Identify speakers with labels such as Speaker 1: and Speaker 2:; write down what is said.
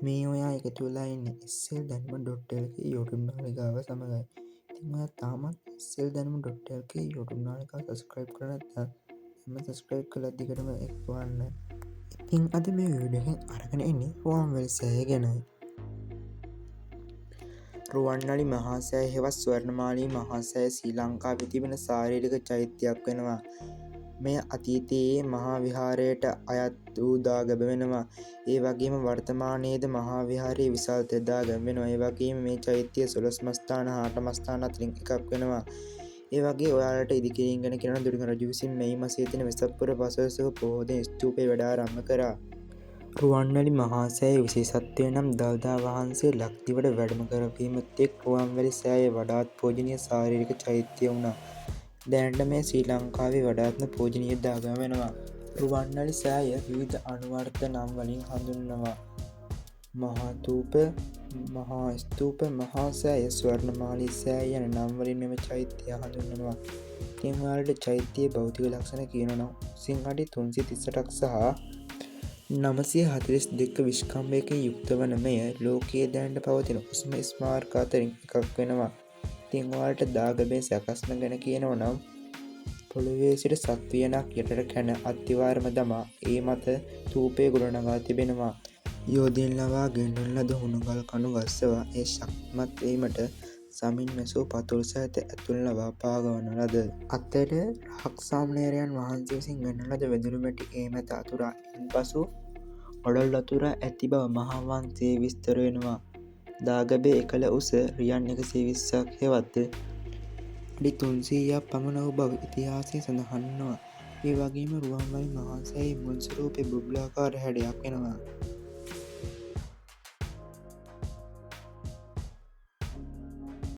Speaker 1: මේ ඔයා එකතු වෙලා ඉන්නේ sl.danima.lk YouTube නාලිකාව සමගයි. ඉතින් ඔයා තාමත් sl.danima.lk YouTube නාලිකාව subscribe කරලා නැත්නම් subscribe කරලා දිගටම එක්ක වන්න. ඉතින් අද මේ වීඩියෝ එකෙන් අරගෙන එන්නේ රුවන්වැලි සෑය ගැනයි. රුවන්වැලි මහා සෑය හෙවත් ස්වර්ණමාලී මහා සෑය ශ්‍රී ලංකාවේ තිබෙන ශාරීරික චෛත්‍යයක් වෙනවා. මෙය අතීතයේ මහා විහාරයට අයත් වූ දාගැබ වෙනවා. ඒ වගේම වර්තමානයේද මහා විහාරයේ විශාලතම දාගැබ වෙනවා. ඒ වගේම මේ චෛත්‍යය 12 මස්ථාන 8 මස්ථාන අතරින් එකක් වෙනවා. ඒ වගේ ඔයාලට ඉදිකිරීම ගැන කියනවා දුරින් රජු විසින් මේ මාසයේ තියෙන වෙසක් පුර පසළොස්වක පොහෝ දින ස්තූපයේ වැඩ ආරම්භ කරා. රුවන්වැලි මහා සෑයේ විශේෂත්වය නම් දළදා වහන්සේ ලක්දිවට වැඩම කරවීමත් එක් රුවන්වැලි සෑය වඩාත් පූජනීය ශාරීරික චෛත්‍ය වුණා. දැනට මේ ශ්‍රී ලංකාවේ වඩාත්ම පූජනීය දාගැබ වෙනවා. රුවන්වැලි සෑය විවිධ අනුවර්ත නම් වලින් හඳුන්වනවා. මහා ථූප, මහා ස්තූප, මහා සෑය, ස්වර්ණමාලී සෑය යන නම් වලින් මෙම චෛත්‍යය හඳුන්වනවා. ඉතින් ඔයාලට චෛත්‍යයේ භෞතික ලක්ෂණ කියනවා නම් සිංහ අඩි 338ක් සහ 942 විස්කම්භයකින් යුක්ත වන මෙය ලෝකයේ දැනට පවතින උසම ස්මාරක අතරින් එකක් වෙනවා. ඉතින් ඔයාලට දාගැබේ සැකස්ම ගැන කියනවා නම් පොළොවේ සිට සත්වියනක් යටට කැන අත්තිවාරම දමා ඒ මත ථූපය ගොඩනගා තිබෙනවා. යෝධයින් ලවා ගෙන්වන ලද හුණුගල් කණු ගස්සවා ඒ ශක්තිමත් වීමට සමින් මැසූ පතුල් සහිත ඇතුන් ලවා පාගවන ලද අතර රහක් සාමණේරයන් වහන්සේ විසින් ගෙන්වන ලද වෙදුරු මැටි ඒ මත අතුරා ඉන්පසු ඔඩොල් අතුරා ඇති බව මහාවංශයේ විස්තර වෙනවා. දාගැබේ එකල උස රියන් 120ක් හෙවත් අඩි 300ක් පමණ වූ බව ඉතිහාසයේ සඳහන් වෙනවා. ඒ වගේම රුවන්වැලි මහා සෑයේ මුල් ස්වරූපය බුබුලාකාර හැඩයක් වෙනවා.